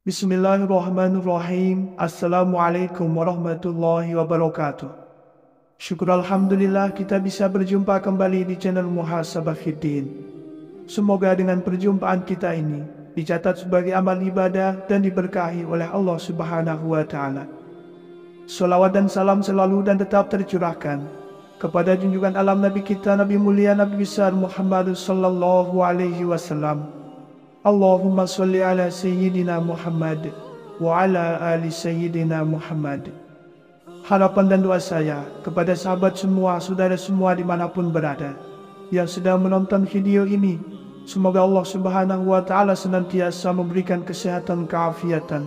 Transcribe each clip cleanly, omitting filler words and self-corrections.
Bismillahirrahmanirrahim. Assalamualaikum warahmatullahi wabarakatuh. Syukur Alhamdulillah kita bisa berjumpa kembali di channel Muhasabah Fiddin. Semoga dengan perjumpaan kita ini dicatat sebagai amal ibadah dan diberkahi oleh Allah Subhanahu wa Ta'ala. Salawat dan salam selalu dan tetap tercurahkan kepada junjungan alam Nabi kita, Nabi mulia, Nabi besar Muhammad sallallahu alaihi wasallam. Allahumma salli ala Sayyidina Muhammad wa ala ali Sayyidina Muhammad. Harapan dan doa saya kepada sahabat semua, saudara semua dimanapun berada yang sedang menonton video ini, semoga Allah Subhanahu wa Ta'ala senantiasa memberikan kesehatan, keafiatan,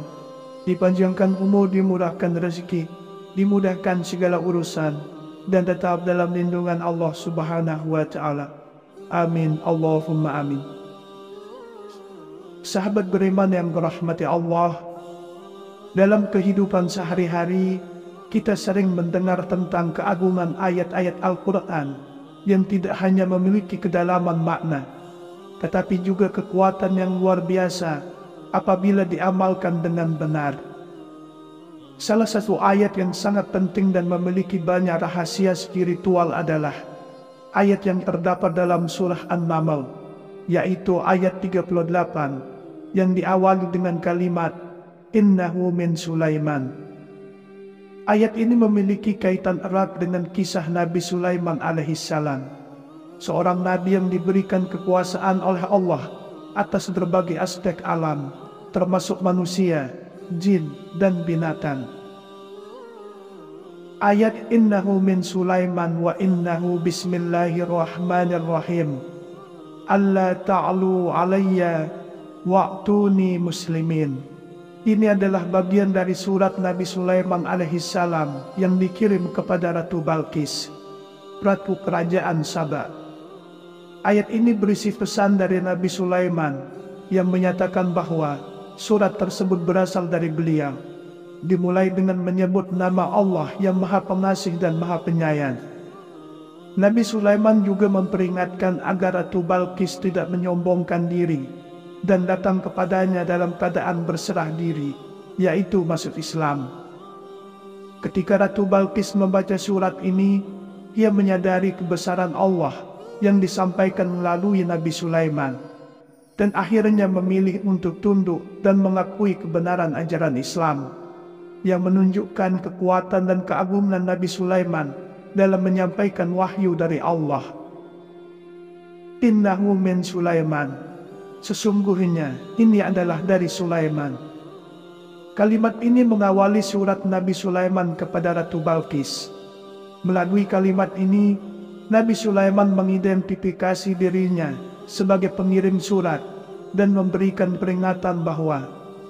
dipanjangkan umur, dimurahkan rezeki, dimudahkan segala urusan, dan tetap dalam lindungan Allah Subhanahu wa Ta'ala. Amin, Allahumma amin. Sahabat beriman yang dirahmati Allah, dalam kehidupan sehari-hari kita sering mendengar tentang keagungan ayat-ayat Al-Quran yang tidak hanya memiliki kedalaman makna, tetapi juga kekuatan yang luar biasa apabila diamalkan dengan benar. Salah satu ayat yang sangat penting dan memiliki banyak rahasia spiritual adalah ayat yang terdapat dalam surah An-Naml, yaitu ayat 38 yang diawali dengan kalimat Innahu min Sulaiman. Ayat ini memiliki kaitan erat dengan kisah Nabi Sulaiman alaihissalam, seorang nabi yang diberikan kekuasaan oleh Allah atas berbagai aspek alam, termasuk manusia, jin, dan binatang. Ayat Innahu min Sulaiman wa innahu bismillahirrahmanirrahim. Alla ta'lu alayya wa'tuni muslimin. Ini adalah bagian dari surat Nabi Sulaiman alaihissalam yang dikirim kepada Ratu Balqis, Ratu Kerajaan Saba. Ayat ini berisi pesan dari Nabi Sulaiman yang menyatakan bahwa surat tersebut berasal dari beliau, dimulai dengan menyebut nama Allah yang Maha Pengasih dan Maha Penyayang. Nabi Sulaiman juga memperingatkan agar Ratu Balqis tidak menyombongkan diri dan datang kepadanya dalam keadaan berserah diri, yaitu masuk Islam. Ketika Ratu Balqis membaca surat ini, ia menyadari kebesaran Allah yang disampaikan melalui Nabi Sulaiman, dan akhirnya memilih untuk tunduk dan mengakui kebenaran ajaran Islam, yang menunjukkan kekuatan dan keagungan Nabi Sulaiman dalam menyampaikan wahyu dari Allah. Innahu min Sulaiman. Sesungguhnya ini adalah dari Sulaiman. Kalimat ini mengawali surat Nabi Sulaiman kepada Ratu Balqis. Melalui kalimat ini, Nabi Sulaiman mengidentifikasi dirinya sebagai pengirim surat dan memberikan peringatan bahwa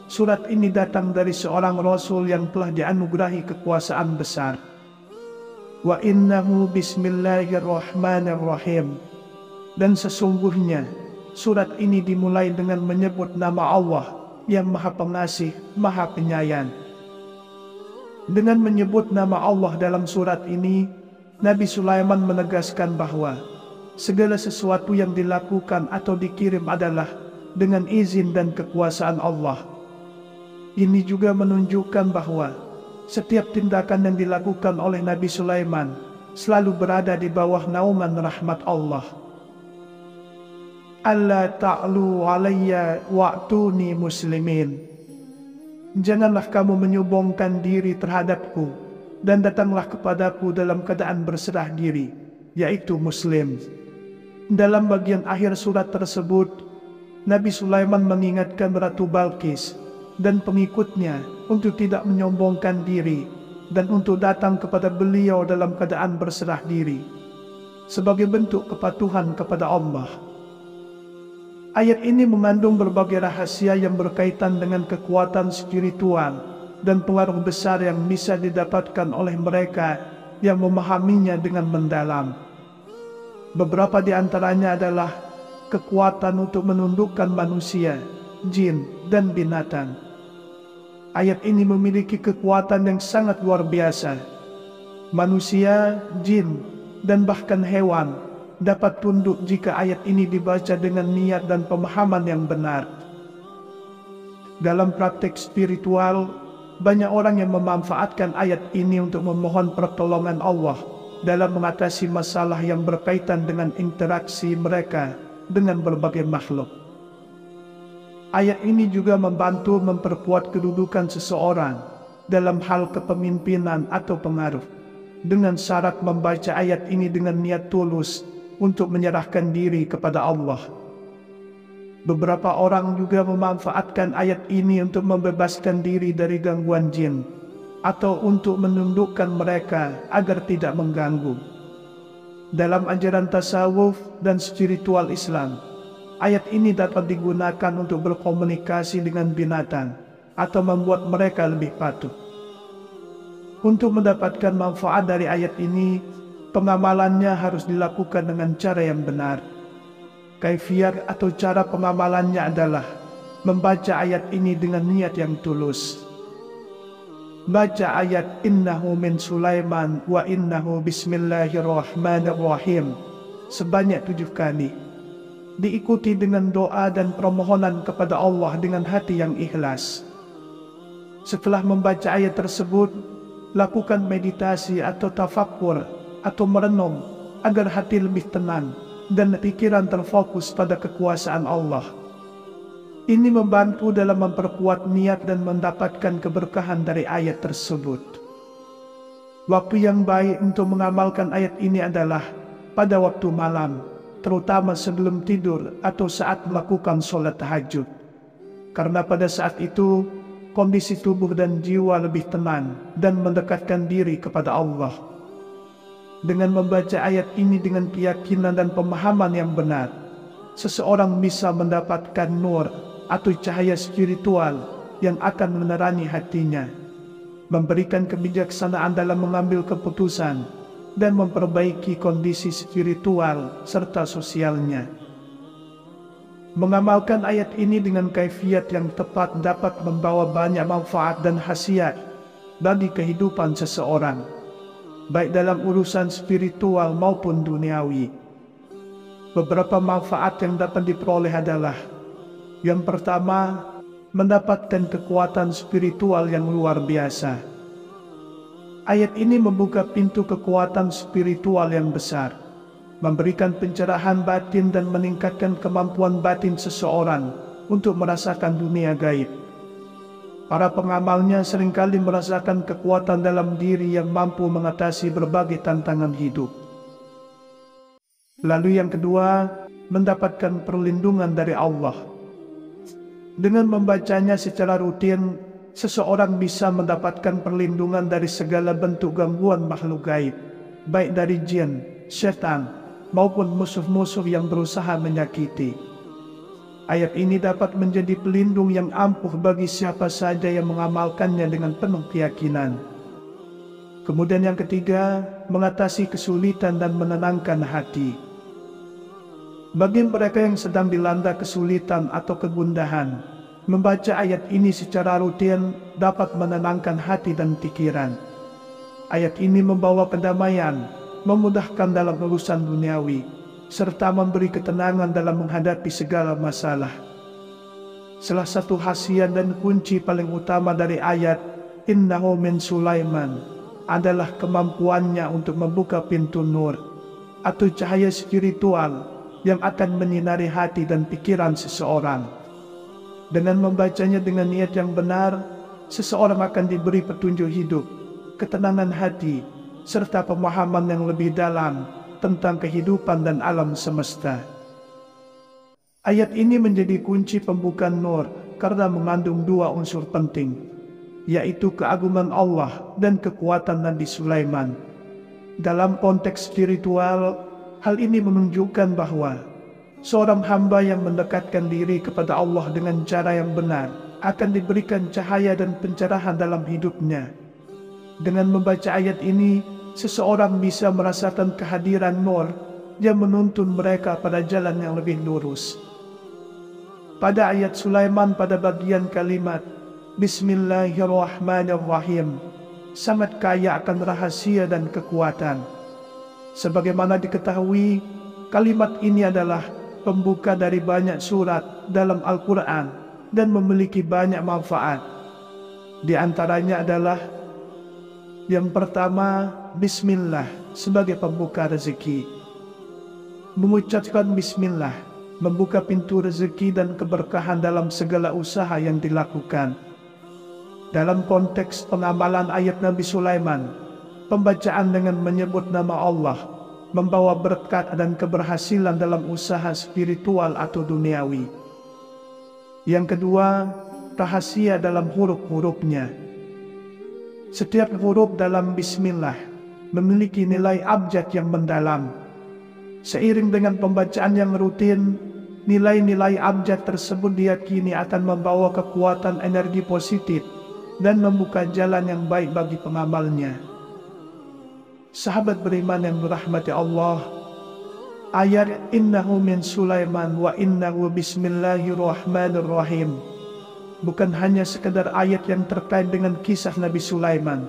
surat ini datang dari seorang Rasul yang telah dianugerahi kekuasaan besar. Wa innahu bismillahirrahmanirrahim. Dan sesungguhnya surat ini dimulai dengan menyebut nama Allah yang Maha Pengasih, Maha Penyayang. Dengan menyebut nama Allah dalam surat ini, Nabi Sulaiman menegaskan bahwa segala sesuatu yang dilakukan atau dikirim adalah dengan izin dan kekuasaan Allah. Ini juga menunjukkan bahwa setiap tindakan yang dilakukan oleh Nabi Sulaiman selalu berada di bawah naungan rahmat Allah. Alla ta'lu alayya wa'tuni muslimin. Janganlah kamu menyombongkan diri terhadapku dan datanglah kepadaku dalam keadaan berserah diri, yaitu muslim. Dalam bagian akhir surat tersebut, Nabi Sulaiman mengingatkan Ratu Balqis dan pengikutnya untuk tidak menyombongkan diri dan untuk datang kepada beliau dalam keadaan berserah diri sebagai bentuk kepatuhan kepada Allah. Ayat ini mengandung berbagai rahasia yang berkaitan dengan kekuatan spiritual dan pengaruh besar yang bisa didapatkan oleh mereka yang memahaminya dengan mendalam. Beberapa di antaranya adalah kekuatan untuk menundukkan manusia, jin, dan binatang. Ayat ini memiliki kekuatan yang sangat luar biasa. Manusia, jin, dan bahkan hewan dapat tunduk jika ayat ini dibaca dengan niat dan pemahaman yang benar. Dalam praktek spiritual, banyak orang yang memanfaatkan ayat ini untuk memohon pertolongan Allah dalam mengatasi masalah yang berkaitan dengan interaksi mereka dengan berbagai makhluk. Ayat ini juga membantu memperkuat kedudukan seseorang dalam hal kepemimpinan atau pengaruh, dengan syarat membaca ayat ini dengan niat tulus untuk menyerahkan diri kepada Allah. Beberapa orang juga memanfaatkan ayat ini untuk membebaskan diri dari gangguan jin, atau untuk menundukkan mereka agar tidak mengganggu. Dalam ajaran tasawuf dan spiritual Islam, ayat ini dapat digunakan untuk berkomunikasi dengan binatang atau membuat mereka lebih patuh. Untuk mendapatkan manfaat dari ayat ini, pengamalannya harus dilakukan dengan cara yang benar. Kaifiat atau cara pengamalannya adalah membaca ayat ini dengan niat yang tulus. Baca ayat innahu min Sulaiman wa innahu bismillahirrahmanirrahim sebanyak 7 kali. Diikuti dengan doa dan permohonan kepada Allah dengan hati yang ikhlas. Setelah membaca ayat tersebut, lakukan meditasi atau tafakkur atau merenung agar hati lebih tenang dan pikiran terfokus pada kekuasaan Allah. Ini membantu dalam memperkuat niat dan mendapatkan keberkahan dari ayat tersebut. Waktu yang baik untuk mengamalkan ayat ini adalah pada waktu malam, terutama sebelum tidur atau saat melakukan sholat tahajud. Karena pada saat itu, kondisi tubuh dan jiwa lebih tenang dan mendekatkan diri kepada Allah. Dengan membaca ayat ini dengan keyakinan dan pemahaman yang benar, seseorang bisa mendapatkan nur atau cahaya spiritual yang akan menerangi hatinya, memberikan kebijaksanaan dalam mengambil keputusan, dan memperbaiki kondisi spiritual serta sosialnya. Mengamalkan ayat ini dengan kaifiat yang tepat dapat membawa banyak manfaat dan khasiat bagi kehidupan seseorang, baik dalam urusan spiritual maupun duniawi. Beberapa manfaat yang dapat diperoleh adalah: yang pertama, mendapatkan kekuatan spiritual yang luar biasa. Ayat ini membuka pintu kekuatan spiritual yang besar, memberikan pencerahan batin dan meningkatkan kemampuan batin seseorang untuk merasakan dunia gaib. Para pengamalnya seringkali merasakan kekuatan dalam diri yang mampu mengatasi berbagai tantangan hidup. Lalu yang kedua, mendapatkan perlindungan dari Allah. Dengan membacanya secara rutin, seseorang bisa mendapatkan perlindungan dari segala bentuk gangguan makhluk gaib, baik dari jin, setan, maupun musuh-musuh yang berusaha menyakiti. Ayat ini dapat menjadi pelindung yang ampuh bagi siapa saja yang mengamalkannya dengan penuh keyakinan. Kemudian yang ketiga, mengatasi kesulitan dan menenangkan hati. Bagi mereka yang sedang dilanda kesulitan atau kegundahan, membaca ayat ini secara rutin dapat menenangkan hati dan pikiran. Ayat ini membawa kedamaian, memudahkan dalam urusan duniawi, serta memberi ketenangan dalam menghadapi segala masalah. Salah satu khasiat dan kunci paling utama dari ayat innahu min Sulaiman adalah kemampuannya untuk membuka pintu nur atau cahaya spiritual yang akan menyinari hati dan pikiran seseorang. Dengan membacanya dengan niat yang benar, seseorang akan diberi petunjuk hidup, ketenangan hati, serta pemahaman yang lebih dalam tentang kehidupan dan alam semesta. Ayat ini menjadi kunci pembuka nur karena mengandung 2 unsur penting, yaitu keagungan Allah dan kekuatan Nabi Sulaiman. Dalam konteks spiritual, hal ini menunjukkan bahwa seorang hamba yang mendekatkan diri kepada Allah dengan cara yang benar akan diberikan cahaya dan pencerahan dalam hidupnya. Dengan membaca ayat ini, seseorang bisa merasakan kehadiran nur yang menuntun mereka pada jalan yang lebih lurus. Pada ayat Sulaiman pada bagian kalimat Bismillahirrahmanirrahim sangat kaya akan rahasia dan kekuatan. Sebagaimana diketahui, kalimat ini adalah pembuka dari banyak surat dalam Al-Quran dan memiliki banyak manfaat. Di antaranya adalah yang pertama, Bismillah sebagai pembuka rezeki. Mengucapkan Bismillah membuka pintu rezeki dan keberkahan dalam segala usaha yang dilakukan. Dalam konteks pengamalan ayat Nabi Sulaiman, pembacaan dengan menyebut nama Allah membawa berkat dan keberhasilan dalam usaha spiritual atau duniawi. Yang kedua, rahasia dalam huruf-hurufnya. Setiap huruf dalam Bismillah memiliki nilai abjad yang mendalam. Seiring dengan pembacaan yang rutin, nilai-nilai abjad tersebut diyakini akan membawa kekuatan energi positif dan membuka jalan yang baik bagi pengamalnya. Sahabat beriman yang dirahmati Allah, ayat innahu min Sulaiman wa innahu bismillahirrahmanirrahim bukan hanya sekedar ayat yang terkait dengan kisah Nabi Sulaiman,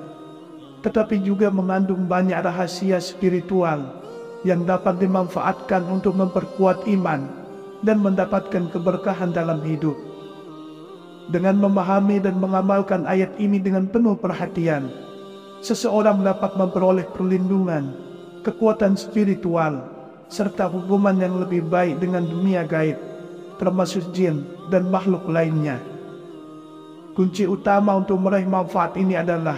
tetapi juga mengandung banyak rahasia spiritual yang dapat dimanfaatkan untuk memperkuat iman dan mendapatkan keberkahan dalam hidup. Dengan memahami dan mengamalkan ayat ini dengan penuh perhatian, seseorang dapat memperoleh perlindungan, kekuatan spiritual, serta hubungan yang lebih baik dengan dunia gaib, termasuk jin dan makhluk lainnya. Kunci utama untuk meraih manfaat ini adalah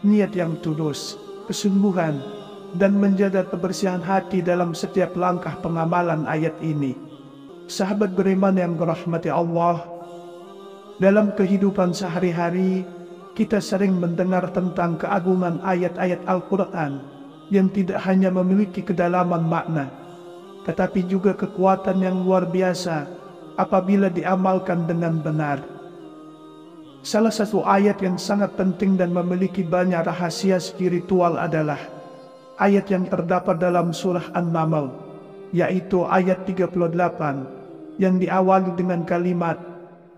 niat yang tulus, kesungguhan, dan menjaga kebersihan hati dalam setiap langkah pengamalan ayat ini. Sahabat beriman yang dirahmati Allah, dalam kehidupan sehari-hari, kita sering mendengar tentang keagungan ayat-ayat Al-Quran yang tidak hanya memiliki kedalaman makna, tetapi juga kekuatan yang luar biasa apabila diamalkan dengan benar. Salah satu ayat yang sangat penting dan memiliki banyak rahasia spiritual adalah ayat yang terdapat dalam surah An-Naml, yaitu ayat 38 yang diawali dengan kalimat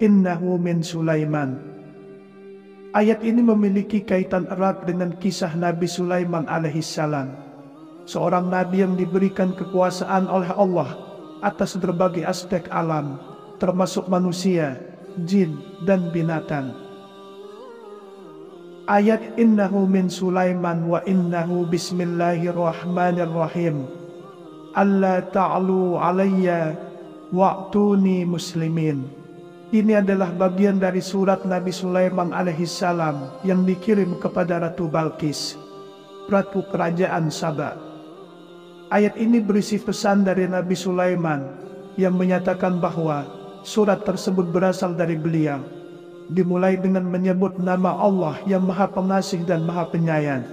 innahu min Sulaiman. Ayat ini memiliki kaitan erat dengan kisah Nabi Sulaiman alaihissalam, seorang nabi yang diberikan kekuasaan oleh Allah atas berbagai aspek alam, termasuk manusia, jin, dan binatang. Ayat innahu min Sulaiman wa innahu bismillahirrahmanirrahim alla ta'lu alayya wa'tuni muslimin. Ini adalah bagian dari surat Nabi Sulaiman alaihissalam yang dikirim kepada Ratu Balqis, Ratu Kerajaan Saba. Ayat ini berisi pesan dari Nabi Sulaiman yang menyatakan bahwa surat tersebut berasal dari beliau, dimulai dengan menyebut nama Allah yang Maha Pengasih dan Maha Penyayang.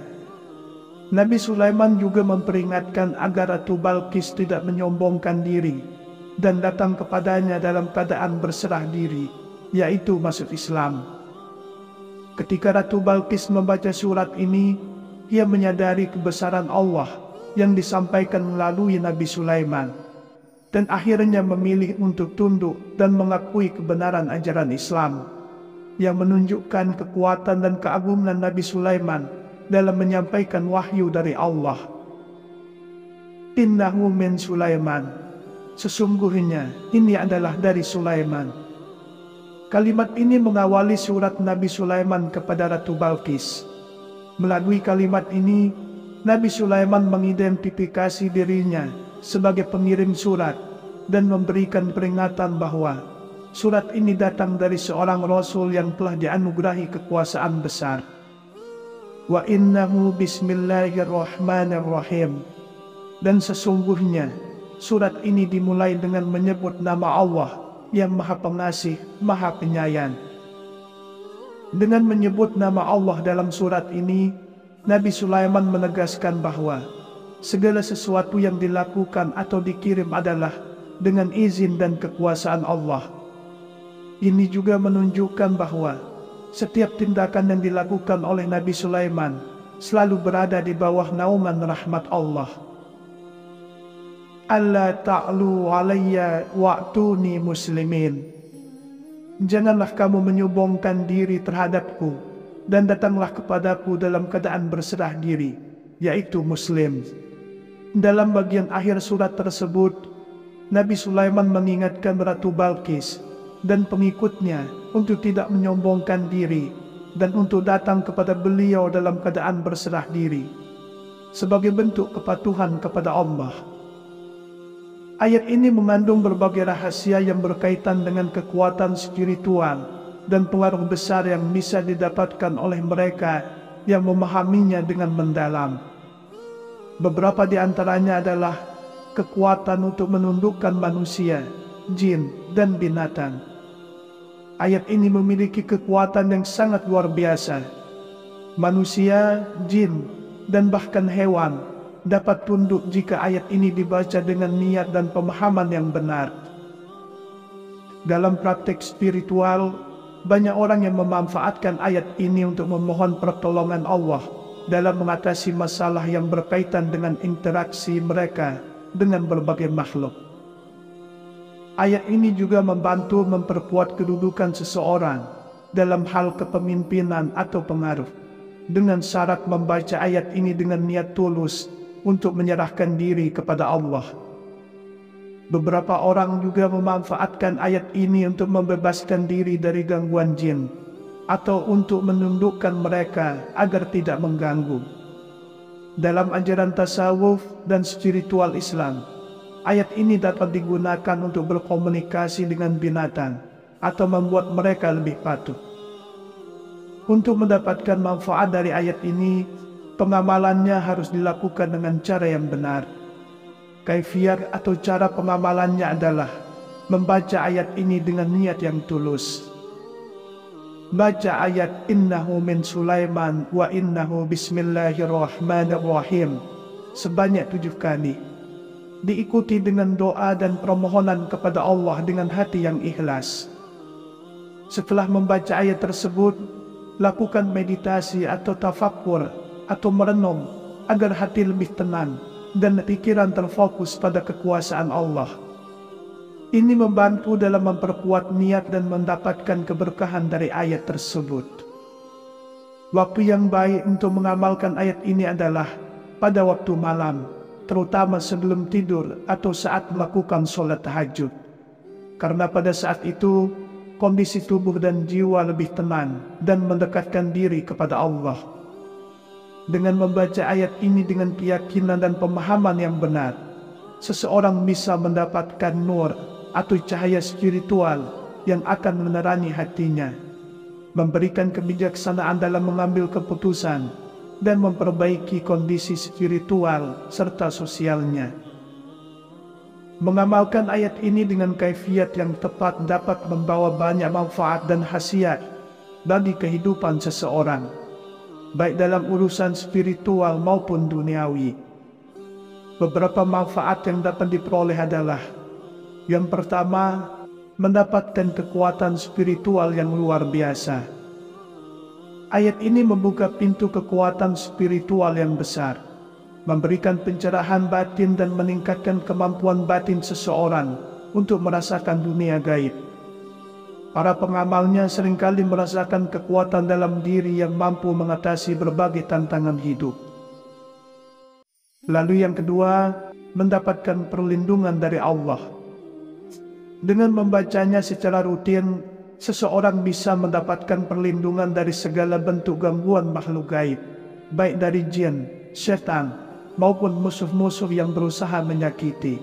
Nabi Sulaiman juga memperingatkan agar Ratu Balqis tidak menyombongkan diri dan datang kepadanya dalam keadaan berserah diri, yaitu masuk Islam. Ketika Ratu Balqis membaca surat ini, ia menyadari kebesaran Allah yang disampaikan melalui Nabi Sulaiman, dan akhirnya memilih untuk tunduk dan mengakui kebenaran ajaran Islam, yang menunjukkan kekuatan dan keagungan Nabi Sulaiman dalam menyampaikan wahyu dari Allah. Innahu min Sulaiman, sesungguhnya ini adalah dari Sulaiman. Kalimat ini mengawali surat Nabi Sulaiman kepada Ratu Balqis. Melalui kalimat ini, Nabi Sulaiman mengidentifikasi dirinya sebagai pengirim surat dan memberikan peringatan bahwa surat ini datang dari seorang Rasul yang telah dianugerahi kekuasaan besar. Wa innahu bismillahirrahmanirrahim. Dan sesungguhnya surat ini dimulai dengan menyebut nama Allah yang Maha Pengasih, Maha Penyayang. Dengan menyebut nama Allah dalam surat ini, Nabi Sulaiman menegaskan bahwa segala sesuatu yang dilakukan atau dikirim adalah dengan izin dan kekuasaan Allah. Ini juga menunjukkan bahwa setiap tindakan yang dilakukan oleh Nabi Sulaiman selalu berada di bawah naungan rahmat Allah. alla ta'lu alayya wa'tuni muslimin. Janganlah kamu menyombongkan diri terhadapku, dan datanglah kepadaku dalam keadaan berserah diri, yaitu Muslim. Dalam bagian akhir surat tersebut, Nabi Sulaiman mengingatkan Ratu Balqis dan pengikutnya untuk tidak menyombongkan diri dan untuk datang kepada beliau dalam keadaan berserah diri, sebagai bentuk kepatuhan kepada Allah. Ayat ini mengandung berbagai rahasia yang berkaitan dengan kekuatan spiritual dan pengaruh besar yang bisa didapatkan oleh mereka yang memahaminya dengan mendalam. Beberapa di antaranya adalah kekuatan untuk menundukkan manusia, jin, dan binatang. Ayat ini memiliki kekuatan yang sangat luar biasa. Manusia, jin, dan bahkan hewan dapat tunduk jika ayat ini dibaca dengan niat dan pemahaman yang benar. Dalam praktek spiritual, banyak orang yang memanfaatkan ayat ini untuk memohon pertolongan Allah dalam mengatasi masalah yang berkaitan dengan interaksi mereka dengan berbagai makhluk. Ayat ini juga membantu memperkuat kedudukan seseorang dalam hal kepemimpinan atau pengaruh, dengan syarat membaca ayat ini dengan niat tulus untuk menyerahkan diri kepada Allah. Beberapa orang juga memanfaatkan ayat ini untuk membebaskan diri dari gangguan jin, atau untuk menundukkan mereka agar tidak mengganggu. Dalam ajaran tasawuf dan spiritual Islam, ayat ini dapat digunakan untuk berkomunikasi dengan binatang atau membuat mereka lebih patuh. Untuk mendapatkan manfaat dari ayat ini, pengamalannya harus dilakukan dengan cara yang benar. Kaifiat atau cara pengamalannya adalah membaca ayat ini dengan niat yang tulus. Baca ayat innahu min Sulaiman wa innahu bismillahirrahmanirrahim sebanyak 7 kali. Diikuti dengan doa dan permohonan kepada Allah dengan hati yang ikhlas. Setelah membaca ayat tersebut, lakukan meditasi atau tafakkur atau merenung agar hati lebih tenang dan pikiran terfokus pada kekuasaan Allah. Ini membantu dalam memperkuat niat dan mendapatkan keberkahan dari ayat tersebut. Waktu yang baik untuk mengamalkan ayat ini adalah pada waktu malam, terutama sebelum tidur atau saat melakukan sholat tahajud. Karena pada saat itu, kondisi tubuh dan jiwa lebih tenang dan mendekatkan diri kepada Allah. Dengan membaca ayat ini dengan keyakinan dan pemahaman yang benar, seseorang bisa mendapatkan nur atau cahaya spiritual yang akan menerangi hatinya, memberikan kebijaksanaan dalam mengambil keputusan, dan memperbaiki kondisi spiritual serta sosialnya. Mengamalkan ayat ini dengan kaifiat yang tepat dapat membawa banyak manfaat dan khasiat bagi kehidupan seseorang, baik dalam urusan spiritual maupun duniawi. Beberapa manfaat yang dapat diperoleh adalah: yang pertama, mendapatkan kekuatan spiritual yang luar biasa. Ayat ini membuka pintu kekuatan spiritual yang besar, memberikan pencerahan batin dan meningkatkan kemampuan batin seseorang untuk merasakan dunia gaib. Para pengamalnya seringkali merasakan kekuatan dalam diri yang mampu mengatasi berbagai tantangan hidup. Lalu yang kedua, mendapatkan perlindungan dari Allah. Dengan membacanya secara rutin, seseorang bisa mendapatkan perlindungan dari segala bentuk gangguan makhluk gaib, baik dari jin, setan, maupun musuh-musuh yang berusaha menyakiti.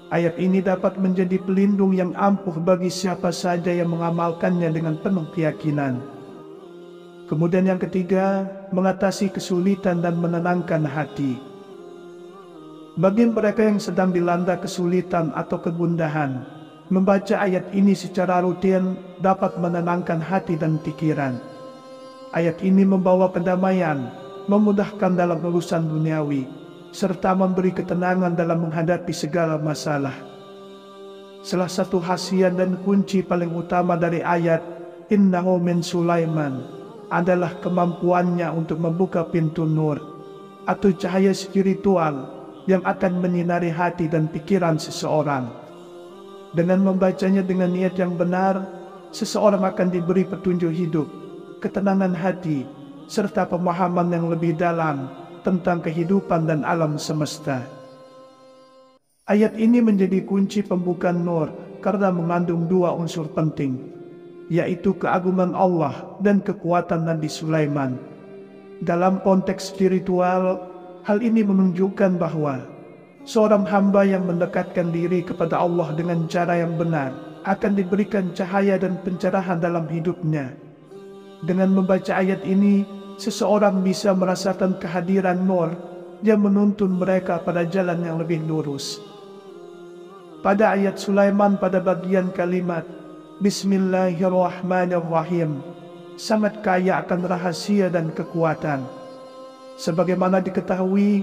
Ayat ini dapat menjadi pelindung yang ampuh bagi siapa saja yang mengamalkannya dengan penuh keyakinan. Kemudian yang ketiga, mengatasi kesulitan dan menenangkan hati. Bagi mereka yang sedang dilanda kesulitan atau kegundahan, membaca ayat ini secara rutin dapat menenangkan hati dan pikiran. Ayat ini membawa kedamaian, memudahkan dalam urusan duniawi, serta memberi ketenangan dalam menghadapi segala masalah. Salah satu khasiat dan kunci paling utama dari ayat innahu min Sulaiman adalah kemampuannya untuk membuka pintu nur atau cahaya spiritual yang akan menyinari hati dan pikiran seseorang. Dengan membacanya dengan niat yang benar, seseorang akan diberi petunjuk hidup, ketenangan hati, serta pemahaman yang lebih dalam tentang kehidupan dan alam semesta. Ayat ini menjadi kunci pembuka Nur karena mengandung dua unsur penting, yaitu keagungan Allah dan kekuatan Nabi Sulaiman. Dalam konteks spiritual, hal ini menunjukkan bahwa seorang hamba yang mendekatkan diri kepada Allah dengan cara yang benar akan diberikan cahaya dan pencerahan dalam hidupnya. Dengan membaca ayat ini, seseorang bisa merasakan kehadiran Nur yang menuntun mereka pada jalan yang lebih lurus. Pada ayat Sulaiman pada bagian kalimat Bismillahirrahmanirrahim sangat kaya akan rahasia dan kekuatan. Sebagaimana diketahui,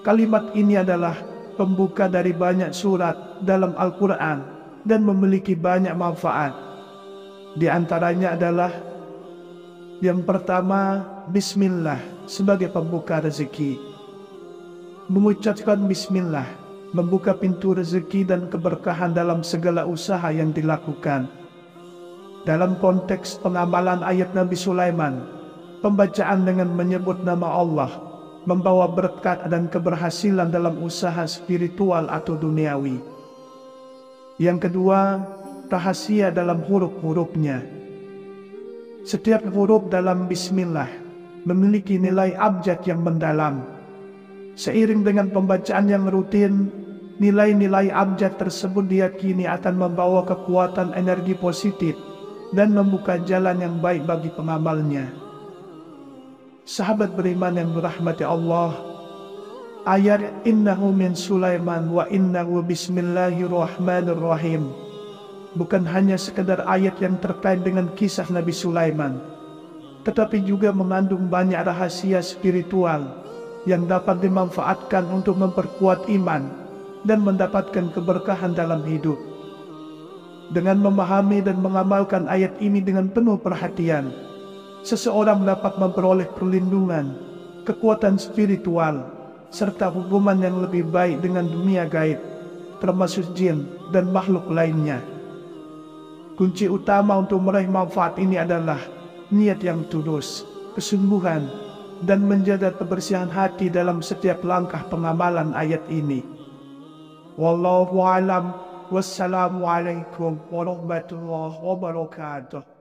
kalimat ini adalah pembuka dari banyak surat dalam Al-Quran dan memiliki banyak manfaat. Di antaranya adalah yang pertama, Bismillah sebagai pembuka rezeki. Mengucapkan Bismillah membuka pintu rezeki dan keberkahan dalam segala usaha yang dilakukan. Dalam konteks pengamalan ayat Nabi Sulaiman, pembacaan dengan menyebut nama Allah membawa berkat dan keberhasilan dalam usaha spiritual atau duniawi. Yang kedua, rahasia dalam huruf-hurufnya. Setiap huruf dalam Bismillah memiliki nilai abjad yang mendalam. Seiring dengan pembacaan yang rutin, nilai-nilai abjad tersebut diyakini akan membawa kekuatan energi positif dan membuka jalan yang baik bagi pengamalnya. Sahabat beriman yang dirahmati Allah, ayat innahu min Sulaiman wa innahu bismillahirrahmanirrahim bukan hanya sekedar ayat yang terkait dengan kisah Nabi Sulaiman, tetapi juga mengandung banyak rahasia spiritual yang dapat dimanfaatkan untuk memperkuat iman dan mendapatkan keberkahan dalam hidup. Dengan memahami dan mengamalkan ayat ini dengan penuh perhatian, seseorang dapat memperoleh perlindungan, kekuatan spiritual, serta hubungan yang lebih baik dengan dunia gaib, termasuk jin dan makhluk lainnya. Kunci utama untuk meraih manfaat ini adalah niat yang tulus, kesungguhan, dan menjaga kebersihan hati dalam setiap langkah pengamalan ayat ini. Wallahu a'lam. Wassalamualaikum warahmatullahi wabarakatuh.